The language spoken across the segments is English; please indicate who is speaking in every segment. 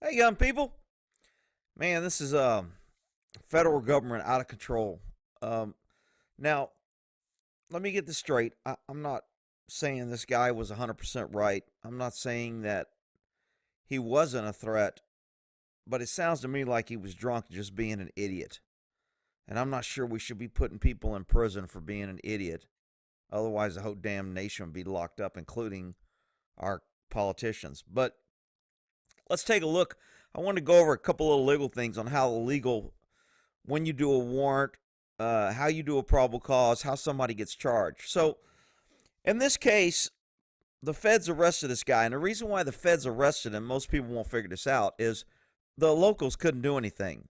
Speaker 1: Hey, young people. Man, this is federal government out of control. Um, Now, let me get this straight. I'm not saying this guy was 100% right. I'm not saying that he wasn't a threat, but it sounds to me like he was drunk just being an idiot. And I'm not sure we should be putting people in prison for being an idiot. Otherwise, the whole damn nation would be locked up, including our politicians. But let's take a look. I want to go over a couple of legal things on how illegal when you do a warrant, how you do a probable cause, how somebody gets charged. So, in this case, the feds arrested this guy, and the reason why the feds arrested him, most people won't figure this out, is the locals couldn't do anything.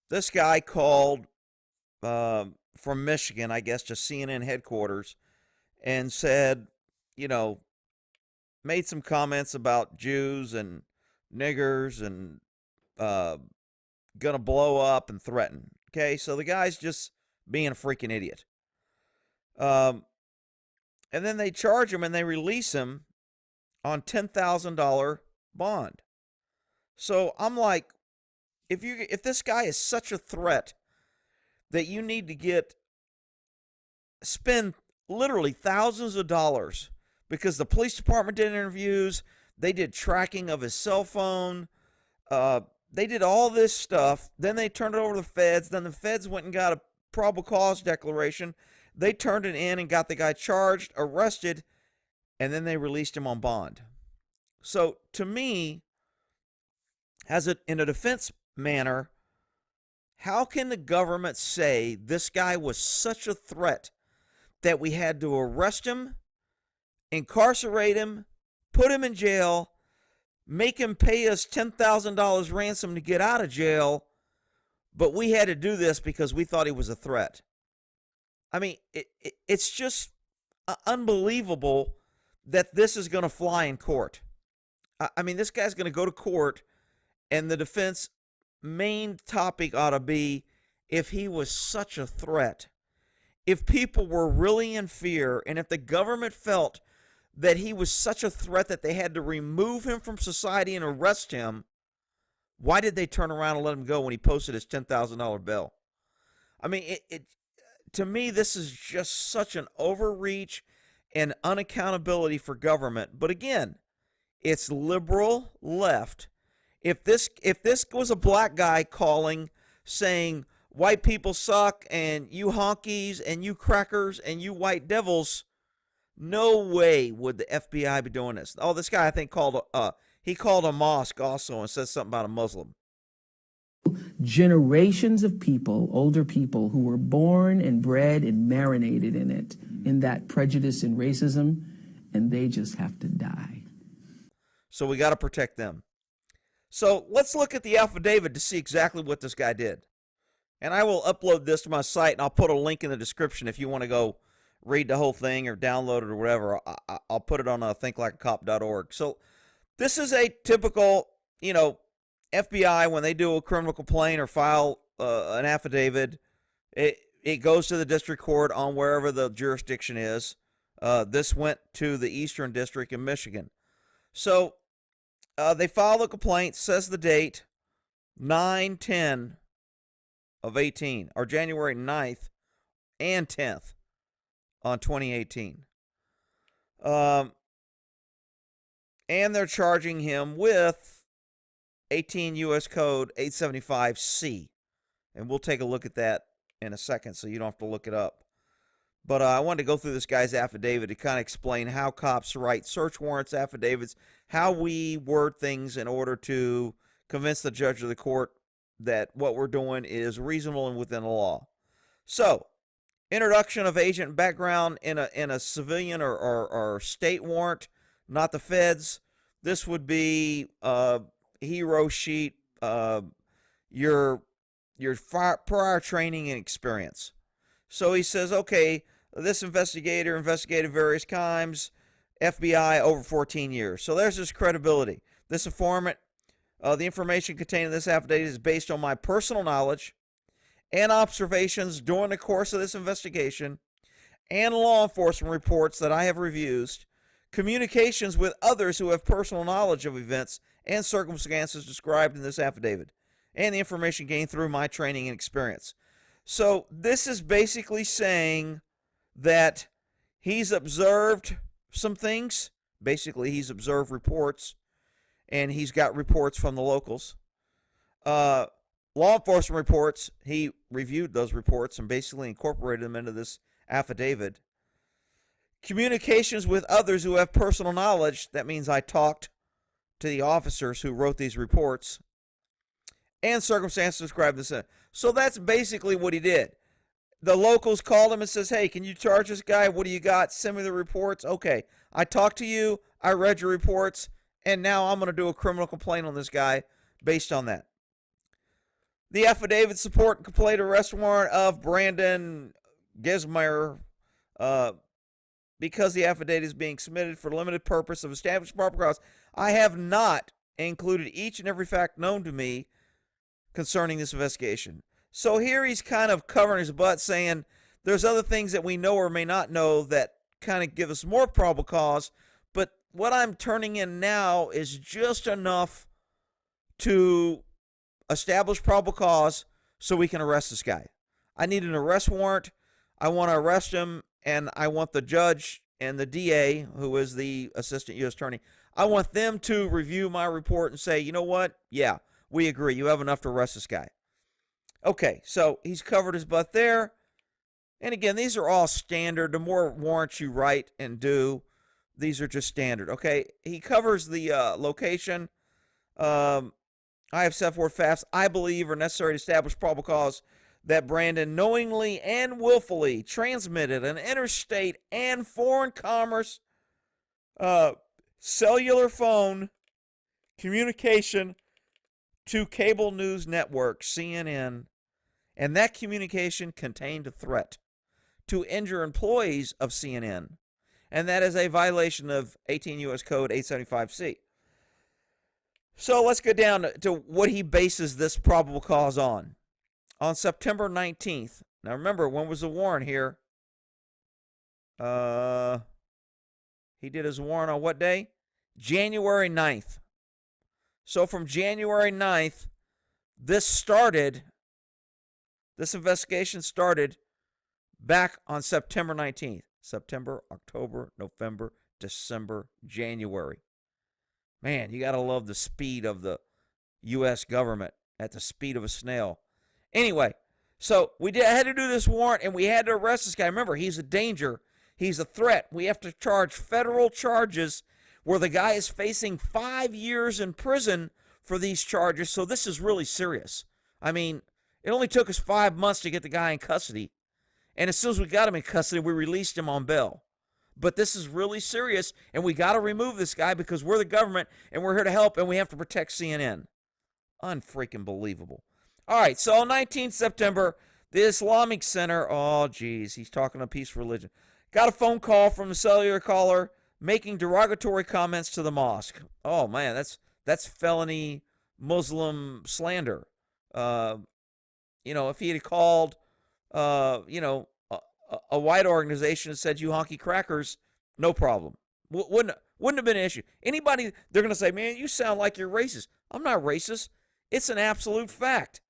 Speaker 1: This guy called from Michigan, I guess, to CNN headquarters, and said, you know, made some comments about Jews and niggers and gonna blow up and threaten. Okay, so the guy's just being a freaking idiot. And then they charge him and they release him on $10,000 bond. So I'm like, if this guy is such a threat that you need to spend literally thousands of dollars, because the police department did interviews, they did tracking of his cell phone, they did all this stuff, then they turned it over to the feds, then the feds went and got a probable cause declaration, they turned it in and got the guy charged, arrested, and then they released him on bond. So to me, in a defense manner, how can the government say this guy was such a threat that we had to arrest him, incarcerate him, put him in jail, make him pay us $10,000 ransom to get out of jail, but we had to do this because we thought he was a threat? I mean, it's just unbelievable that this is going to fly in court. I mean, this guy's going to go to court, and the defense main topic ought to be if he was such a threat. If people were really in fear, and if the government felt that he was such a threat that they had to remove him from society and arrest him, why did they turn around and let him go when he posted his $10,000 bill? I mean, to me, this is just such an overreach and unaccountability for government. But again, it's liberal left. If this was a black guy calling saying white people suck and you honkies and you crackers and you white devils, no way would the FBI be doing this. Oh, this guy I think called a mosque also and said something about a Muslim.
Speaker 2: Generations of people, older people, who were born and bred and marinated in that prejudice and racism, and they just have to die.
Speaker 1: So we got to protect them. So let's look at the affidavit to see exactly what this guy did. And I will upload this to my site, and I'll put a link in the description if you want to go read the whole thing or download it or whatever. I'll put it on thinklikeacop.org. So this is a typical, FBI, when they do a criminal complaint or file an affidavit, it goes to the district court on wherever the jurisdiction is. This went to the Eastern District in Michigan. So they file the complaint, says the date, 9/10 of 18, or January 9th and 10th on 2018. And they're charging him with 18 U.S. Code 875C. And we'll take a look at that in a second so you don't have to look it up. But I wanted to go through this guy's affidavit to kind of explain how cops write search warrants, affidavits, how we word things in order to convince the judge or the court that what we're doing is reasonable and within the law. So, introduction of agent background in a civilian or state warrant, not the feds. This would be hero sheet, your prior training and experience. So he says, okay, this investigator investigated various crimes, FBI over 14 years. So there's his credibility. This informant, the information contained in this affidavit is based on my personal knowledge and observations during the course of this investigation and law enforcement reports that I have reviewed, communications with others who have personal knowledge of events and circumstances described in this affidavit, and the information gained through my training and experience. So this is basically saying that he's observed some things. Basically, he's observed reports, and he's got reports from the locals. Law enforcement reports, he reviewed those reports and basically incorporated them into this affidavit. Communications with others who have personal knowledge, that means I talked to the officers who wrote these reports, and circumstances described this. So that's basically what he did. The locals called him and says, hey, can you charge this guy? What do you got? Send me the reports. Okay, I talked to you, I read your reports, and now I'm going to do a criminal complaint on this guy based on that. The affidavit support and complete arrest warrant of Brandon Gesmeyer, because the affidavit is being submitted for the limited purpose of establishing probable cause. I have not included each and every fact known to me concerning this investigation. So here he's kind of covering his butt, saying there's other things that we know or may not know that kind of give us more probable cause, but what I'm turning in now is just enough to establish probable cause so we can arrest this guy. I need an arrest warrant. I want to arrest him, and I want the judge and the DA, who is the assistant U.S. attorney, I want them to review my report and say, you know what? Yeah, we agree. You have enough to arrest this guy. Okay, so he's covered his butt there. And again, these are all standard. The more warrants you write and do, these are just standard. Okay, he covers the location. I have set forth facts I believe are necessary to establish probable cause that Brandon knowingly and willfully transmitted an interstate and foreign commerce cellular phone communication to cable news network CNN, and that communication contained a threat to injure employees of CNN, and that is a violation of 18 U.S. Code 875C. So let's go down to what he bases this probable cause on. On September 19th. Now remember, when was the warrant here? He did his warrant on what day? January 9th. So from January 9th, this investigation started back on September 19th. September, October, November, December, January. Man, you got to love the speed of the U.S. government at the speed of a snail. Anyway, so we had to do this warrant, and we had to arrest this guy. Remember, he's a danger. He's a threat. We have to charge federal charges where the guy is facing 5 years in prison for these charges. So this is really serious. I mean, it only took us 5 months to get the guy in custody. And as soon as we got him in custody, we released him on bail. But this is really serious, and we got to remove this guy because we're the government, and we're here to help, and we have to protect CNN. Unfreaking believable. All right, so on 19th September, the Islamic Center, oh, geez, he's talking on peace religion, got a phone call from the cellular caller making derogatory comments to the mosque. Oh, man, that's felony Muslim slander. If he had called, a white organization and said, you honky crackers, no problem. Wouldn't have been an issue. Anybody, they're going to say, man, you sound like you're racist. I'm not racist. It's an absolute fact.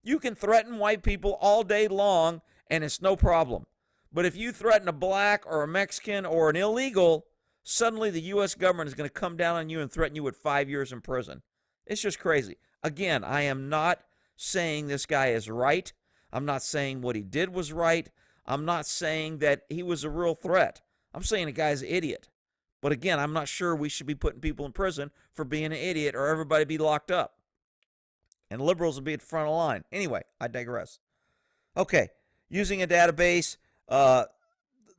Speaker 1: You can threaten white people all day long, and it's no problem. But if you threaten a black or a Mexican or an illegal, suddenly the U.S. government is going to come down on you and threaten you with 5 years in prison. It's just crazy. Again, I am not saying this guy is right. I'm not saying what he did was right. I'm not saying that he was a real threat. I'm saying the guy's an idiot. But again, I'm not sure we should be putting people in prison for being an idiot or everybody be locked up. And liberals will be at the front of the line. Anyway, I digress. Okay, using a database, the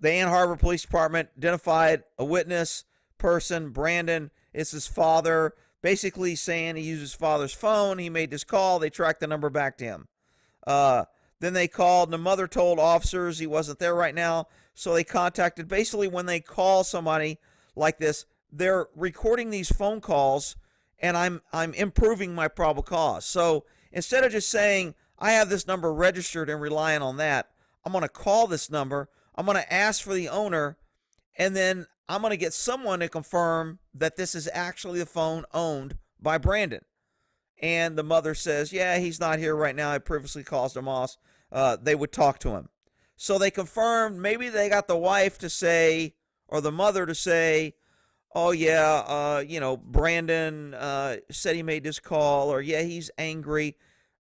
Speaker 1: Ann Arbor Police Department identified a witness person, Brandon. It's his father, basically saying he used his father's phone. He made this call. They tracked the number back to him. Then they called, and the mother told officers he wasn't there right now, so they contacted. Basically, when they call somebody like this, they're recording these phone calls, and I'm improving my probable cause. So instead of just saying, I have this number registered and relying on that, I'm going to call this number, I'm going to ask for the owner, and then I'm going to get someone to confirm that this is actually the phone owned by Brandon. And the mother says, yeah, he's not here right now. I previously caused him off. They would talk to him. So they confirmed, maybe they got the wife to say, or the mother to say, oh, yeah, Brandon said he made this call, or yeah, he's angry,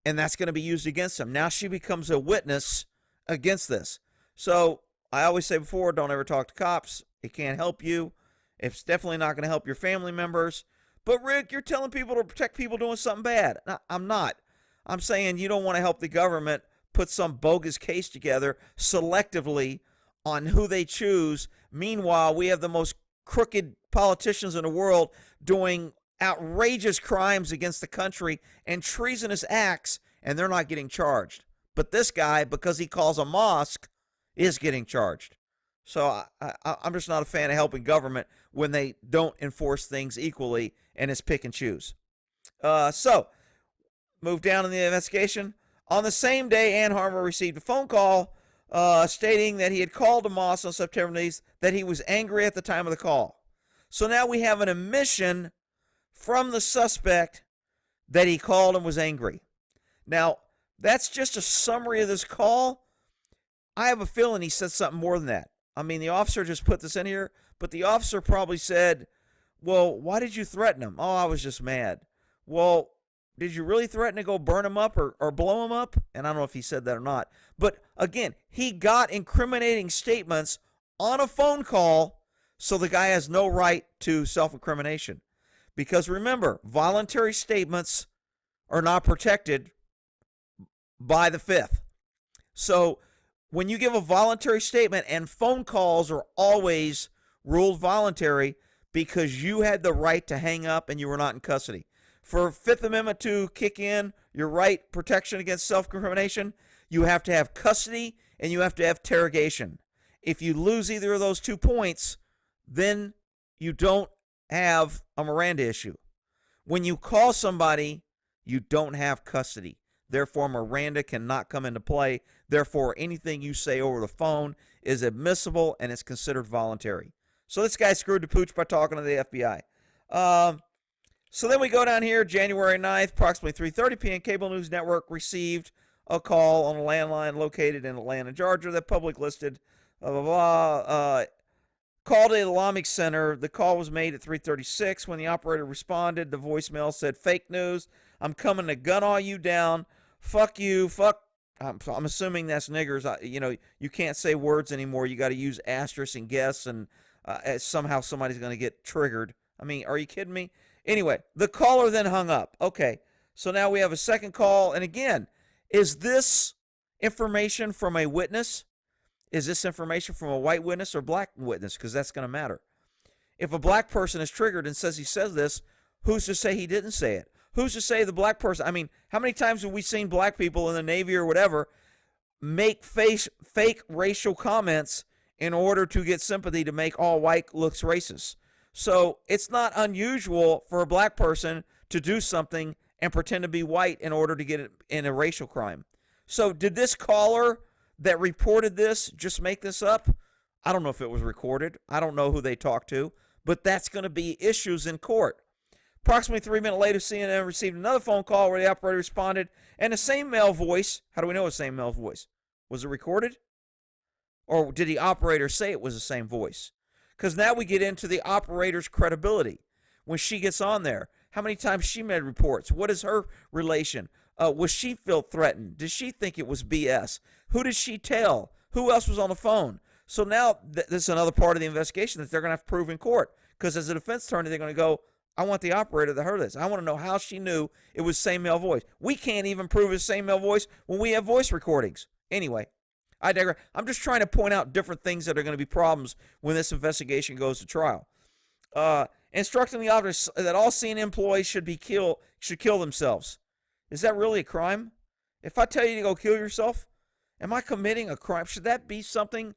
Speaker 1: and that's going to be used against him. Now she becomes a witness against this. So I always say before, don't ever talk to cops. It can't help you. It's definitely not going to help your family members. But Rick, you're telling people to protect people doing something bad. No, I'm not. I'm saying you don't want to help the government put some bogus case together selectively on who they choose. Meanwhile, we have the most crooked politicians in the world doing outrageous crimes against the country and treasonous acts, and they're not getting charged. But this guy, because he calls a mosque, is getting charged. So I'm just not a fan of helping government when they don't enforce things equally and it's pick and choose. So, move down in the investigation. On the same day, Ann Harmer received a phone call stating that he had called a mosque on September 8th, that he was angry at the time of the call. So now we have an admission from the suspect that he called and was angry. Now, that's just a summary of this call. I have a feeling he said something more than that. I mean, the officer just put this in here, but the officer probably said, well, why did you threaten him? Oh, I was just mad. Well, did you really threaten to go burn him up or blow him up? And I don't know if he said that or not. But again, he got incriminating statements on a phone call, so the guy has no right to self-incrimination. Because remember, voluntary statements are not protected by the Fifth. So when you give a voluntary statement, and phone calls are always ruled voluntary because you had the right to hang up and you were not in custody. For Fifth Amendment to kick in, your right protection against self-incrimination, you have to have custody and you have to have interrogation. If you lose either of those 2 points, then you don't have a Miranda issue. When you call somebody, you don't have custody. Therefore, Miranda cannot come into play. Therefore, anything you say over the phone is admissible and it's considered voluntary. So this guy screwed the pooch by talking to the FBI. So then we go down here, January 9th, approximately 3:30 p.m., Cable News Network received a call on a landline located in Atlanta, Georgia, that public listed, called the Islamic Center. The call was made at 3:36. When the operator responded, the voicemail said, fake news. I'm coming to gun all you down. Fuck you. Fuck. I'm assuming that's niggers. You can't say words anymore. You got to use asterisks and guess, and somehow somebody's going to get triggered. I mean, are you kidding me? Anyway, the caller then hung up. Okay, so now we have a second call. And again, is this information from a witness? Is this information from a white witness or black witness? Because that's going to matter. If a black person is triggered and says he says this, who's to say he didn't say it? Who's to say the black person? I mean, how many times have we seen black people in the Navy or whatever make fake racial comments in order to get sympathy to make all white looks racist? So it's not unusual for a black person to do something and pretend to be white in order to get it in a racial crime. So did this caller that reported this just make this up? I don't know if it was recorded. I don't know who they talked to, but that's going to be issues in court. Approximately 3 minutes later, CNN received another phone call where the operator responded, and the same male voice. How do we know it's the same male voice? Was it recorded? Or did the operator say it was the same voice? Because now we get into the operator's credibility. When she gets on there, how many times she made reports? What is her relation? Was she feel threatened? Did she think it was BS? Who did she tell? Who else was on the phone? So now this is another part of the investigation that they're going to have to prove in court. Because as a defense attorney, they're going to go, I want the operator that heard this. I want to know how she knew it was same male voice. We can't even prove it's same male voice when we have voice recordings. Anyway, I digress. I'm just trying to point out different things that are going to be problems when this investigation goes to trial. Instructing the officers that all CNN employees should kill themselves. Is that really a crime? If I tell you to go kill yourself, am I committing a crime? Should that be something?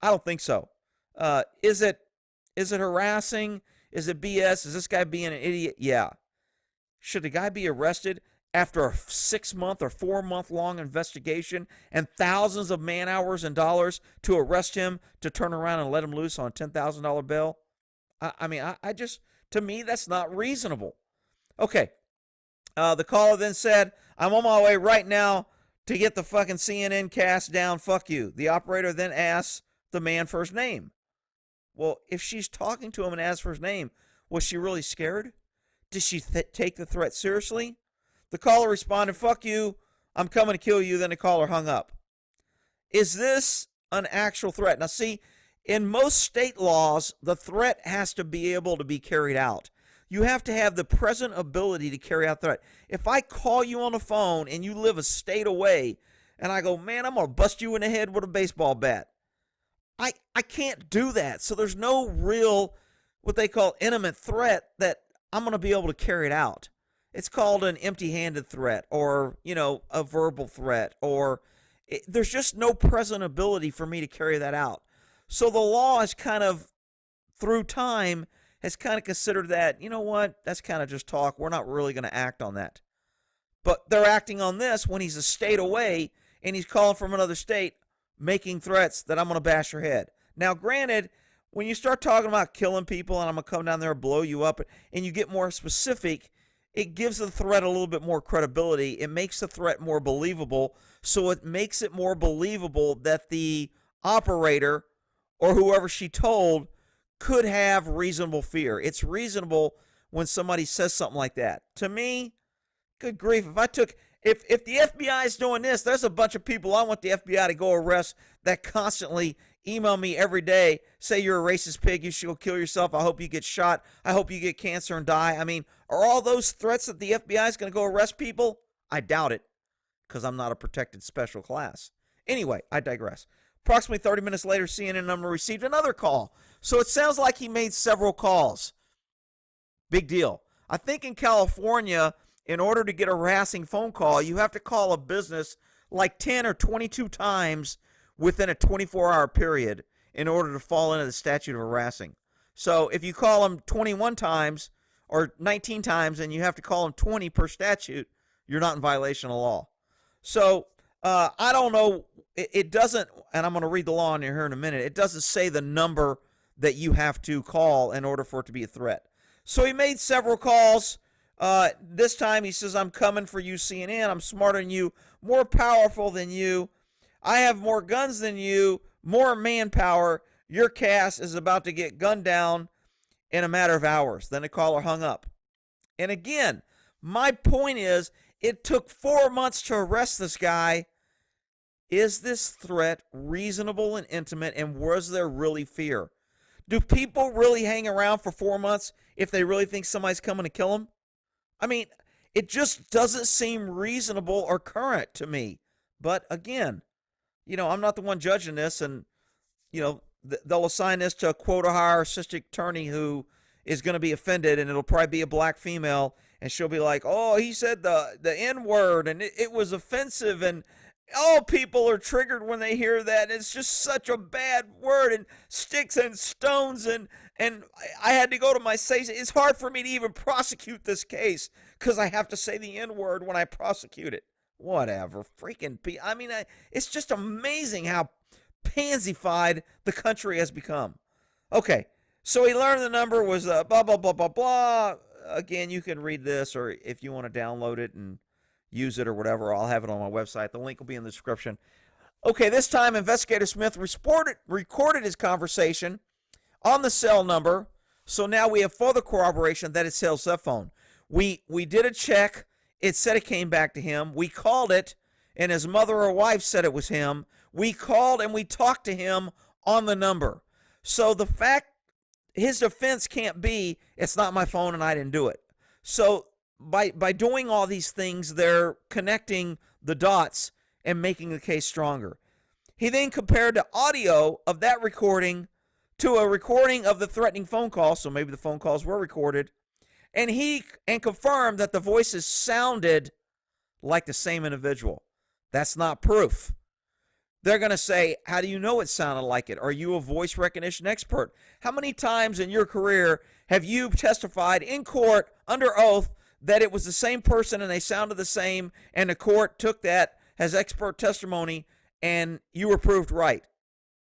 Speaker 1: I don't think so. Is it harassing? Is it BS? Is this guy being an idiot? Yeah. Should the guy be arrested after a 6-month or 4-month long investigation and thousands of man hours and dollars to arrest him to turn around and let him loose on a $10,000 bail? I mean, to me, that's not reasonable. Okay. The caller then said, I'm on my way right now to get the fucking CNN cast down. Fuck you. The operator then asks the man for his name. Well, if she's talking to him and asks for his name, was she really scared? Did she take the threat seriously? The caller responded, fuck you, I'm coming to kill you. Then the caller hung up. Is this an actual threat? Now, see, in most state laws, the threat has to be able to be carried out. You have to have the present ability to carry out threat. If I call you on the phone and you live a state away and I go, man, I'm going to bust you in the head with a baseball bat, I can't do that. So there's no real, what they call intimate threat that I'm going to be able to carry it out. It's called an empty-handed threat or, a verbal threat, or there's just no present ability for me to carry that out. So the law is kind of, through time, has kind of considered that, you know what, that's kind of just talk. We're not really going to act on that. But they're acting on this when he's a state away and he's calling from another state, making threats that I'm going to bash your head. Now, granted, when you start talking about killing people and I'm going to come down there and blow you up, and you get more specific, it gives the threat a little bit more credibility. It makes the threat more believable. So it makes it more believable that the operator or whoever she told could have reasonable fear. It's reasonable when somebody says something like that. To me, good grief, if the FBI is doing this, there's a bunch of people I want the FBI to go arrest that constantly email me every day, say you're a racist pig, you should go kill yourself, I hope you get shot, I hope you get cancer and die. I mean, are all those threats that the FBI is going to go arrest people? I doubt it, because I'm not a protected special class. Anyway, I digress. Approximately 30 minutes later, CNN number received another call. So it sounds like he made several calls. Big deal. I think in California, in order to get a harassing phone call, you have to call a business like 10 or 22 times within a 24-hour period in order to fall into the statute of harassing. So if you call them 21 times or 19 times and you have to call them 20 per statute, you're not in violation of law. So I don't know. It doesn't, and I'm going to read the law in here in a minute. It doesn't say the number that you have to call in order for it to be a threat. So he made several calls. This time he says, I'm coming for you, CNN. I'm smarter than you, more powerful than you. I have more guns than you, more manpower. Your cast is about to get gunned down in a matter of hours. Then the caller hung up. And again, my point is, it took 4 months to arrest this guy. Is this threat reasonable and intimate, and was there really fear? Do people really hang around for 4 months if they really think somebody's coming to kill them? I mean, it just doesn't seem reasonable or current to me. But again, I'm not the one judging this, and, they'll assign this to a quote-a-hire assistant attorney who is going to be offended, and it'll probably be a black female, and she'll be like, oh, he said the N-word, and it was offensive, and all people are triggered when they hear that. It's just such a bad word, and sticks and stones, and I had to go to my say. It's hard for me to even prosecute this case because I have to say the N-word when I prosecute it. Whatever, freaking it's just amazing how pansified the country has become. Okay, so he learned the number was blah, blah, blah, blah, blah. Again, you can read this, or if you want to download it and use it or whatever, I'll have it on my website. The link will be in the description. Okay, this time Investigator Smith recorded his conversation on the cell number, so now we have further corroboration that it's his cell phone. We did a check. It said it came back to him. We called it, and his mother or wife said it was him. We called and we talked to him on the number. So the fact, his defense can't be, it's not my phone and I didn't do it. So by doing all these things, they're connecting the dots and making the case stronger. He then compared the audio of that recording to a recording of the threatening phone call, so maybe the phone calls were recorded, and confirmed that the voices sounded like the same individual. That's not proof. They're going to say, how do you know it sounded like it? Are you a voice recognition expert? How many times in your career have you testified in court under oath that it was the same person and they sounded the same, and the court took that as expert testimony and you were proved right?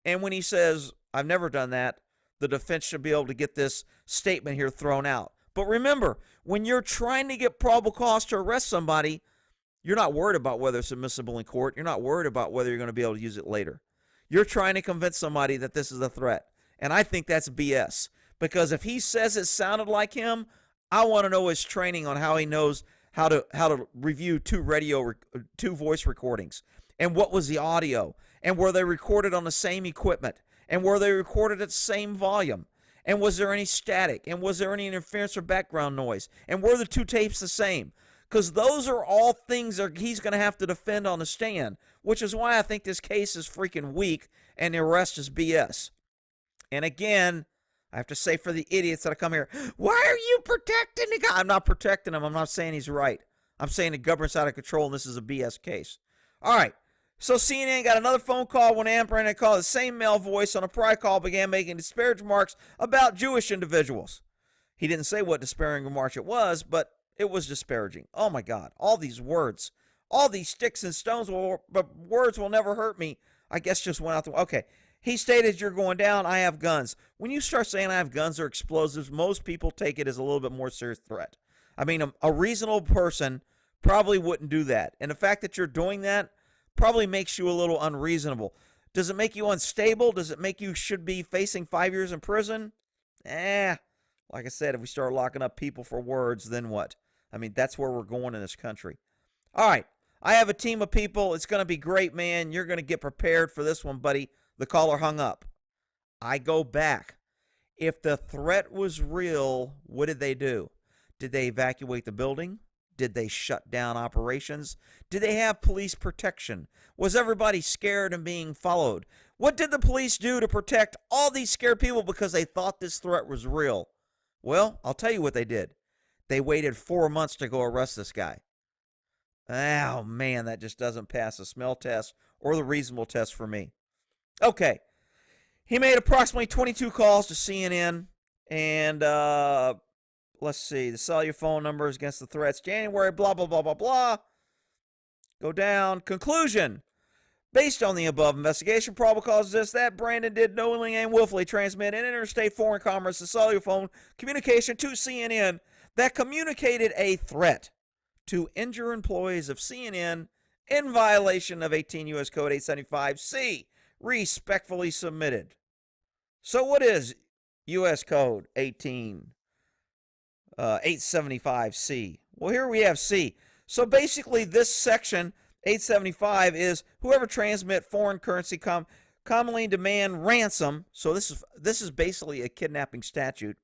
Speaker 1: And when he says, I've never done that, the defense should be able to get this statement here thrown out. But remember, when you're trying to get probable cause to arrest somebody, you're not worried about whether it's admissible in court. You're not worried about whether you're going to be able to use it later. You're trying to convince somebody that this is a threat. And I think that's BS. Because if he says it sounded like him, I want to know his training on how he knows how to review two voice recordings. And what was the audio? And were they recorded on the same equipment? And were they recorded at the same volume? And was there any static? And was there any interference or background noise? And were the two tapes the same? Because those are all things that he's going to have to defend on the stand, which is why I think this case is freaking weak and the arrest is BS. And again, I have to say for the idiots that come here, why are you protecting the guy? I'm not protecting him. I'm not saying he's right. I'm saying the government's out of control and this is a BS case. All right. So CNN got another phone call when Amber called the same male voice on a prior call began making disparaging remarks about Jewish individuals. He didn't say what disparaging remarks it was, but it was disparaging. Oh my God. All these words, all these sticks and stones, but words will never hurt me. I guess just went out the, okay. He stated, you're going down, I have guns. When you start saying I have guns or explosives, most people take it as a little bit more serious threat. I mean, a reasonable person probably wouldn't do that. And the fact that you're doing that probably makes you a little unreasonable. Does it make you unstable? Does it make you should be facing 5 years in prison? Like I said, if we start locking up people for words, then what? I mean, that's where we're going in this country. All right. I have a team of people. It's going to be great, man. You're going to get prepared for this one, buddy. The caller hung up. I go back. If the threat was real, what did they do? Did they evacuate the building? Did they shut down operations? Did they have police protection? Was everybody scared and being followed? What did the police do to protect all these scared people because they thought this threat was real? Well, I'll tell you what they did. They waited 4 months to go arrest this guy. Oh, man, that just doesn't pass the smell test or the reasonable test for me. Okay. He made approximately 22 calls to CNN, and let's see, the cellular phone numbers against the threats, January, blah, blah, blah, blah, blah. Go down. Conclusion. Based on the above investigation, probable cause this, that Brandon did knowingly and willfully transmit an interstate foreign commerce to cellular phone communication to CNN that communicated a threat to injure employees of CNN in violation of 18 U.S. Code 875C. Respectfully submitted. So what is U.S. Code 875C? Well, here we have C. So basically this section 875 is whoever transmit foreign currency commonly demand ransom. So this is basically a kidnapping statute.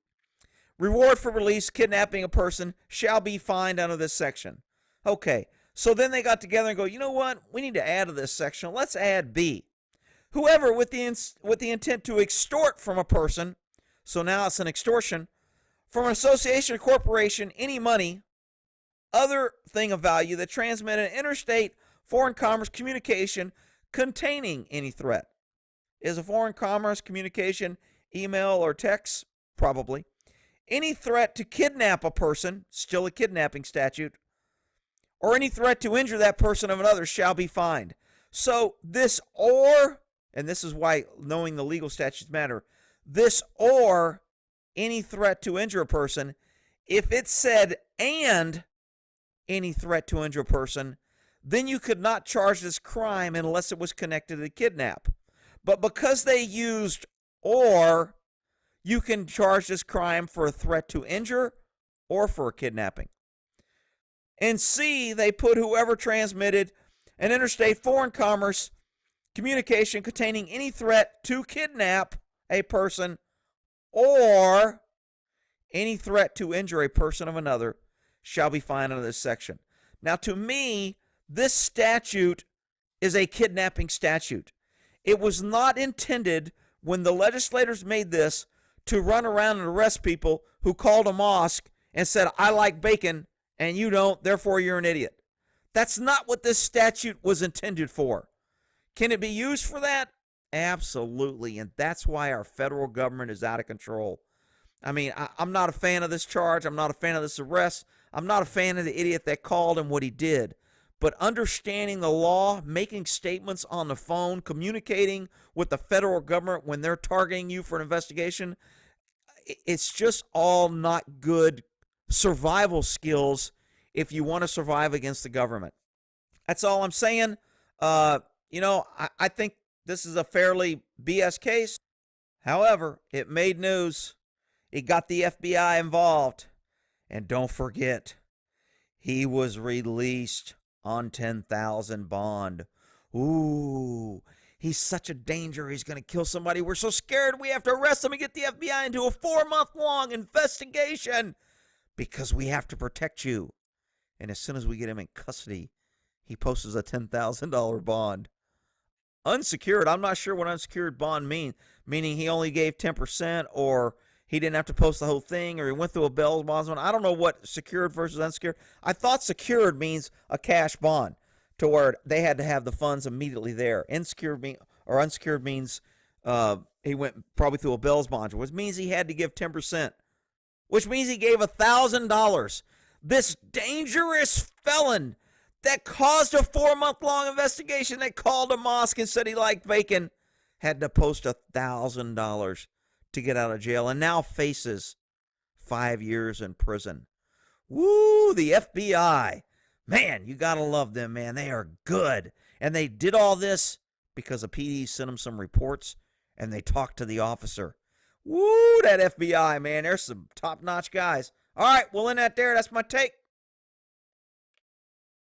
Speaker 1: Reward for release, kidnapping a person shall be fined under this section. Okay, so then they got together and go, you know what? We need to add to this section. Let's add B. Whoever with the intent to extort from a person, so now it's an extortion, from an association or corporation, any money, other thing of value that transmit an interstate foreign commerce communication containing any threat. Is a foreign commerce communication email or text? Probably. Any threat to kidnap a person, still a kidnapping statute, or any threat to injure that person of another shall be fined. So this or, and this is why knowing the legal statutes matter, this or any threat to injure a person, if it said and any threat to injure a person, then you could not charge this crime unless it was connected to the kidnap. But because they used or, you can charge this crime for a threat to injure or for a kidnapping. And C, they put whoever transmitted an interstate foreign commerce communication containing any threat to kidnap a person or any threat to injure a person of another shall be fined under this section. Now, to me, this statute is a kidnapping statute. It was not intended when the legislators made this to run around and arrest people who called a mosque and said, I like bacon and you don't, therefore you're an idiot. That's not what this statute was intended for. Can it be used for that? Absolutely, and that's why our federal government is out of control. I mean, I'm not a fan of this charge. I'm not a fan of this arrest. I'm not a fan of the idiot that called and what he did. But understanding the law, making statements on the phone, communicating with the federal government when they're targeting you for an investigation, it's just all not good survival skills if you want to survive against the government. That's all I'm saying. I think this is a fairly BS case. However, it made news. It got the FBI involved. And don't forget, he was released on $10,000 bond. Ooh, he's such a danger. He's going to kill somebody. We're so scared we have to arrest him and get the FBI into a 4-month-long investigation because we have to protect you. And as soon as we get him in custody, he posts a $10,000 bond. Unsecured, I'm not sure what unsecured bond means, meaning he only gave 10% or he didn't have to post the whole thing or he went through a bail bondsman. I don't know what secured versus unsecured. I thought secured means a cash bond to where they had to have the funds immediately there. Unsecured means he went probably through a bail bondsman, which means he had to give 10%, which means he gave $1,000. This dangerous felon that caused a 4-month-long investigation that called a mosque and said he liked bacon had to post $1,000 to get out of jail and now faces 5 years in prison. Woo, the FBI. Man, you got to love them, man. They are good. And they did all this because a PD sent them some reports and they talked to the officer. Woo, that FBI, man. There's some top-notch guys. All right, we'll end that there. That's my take.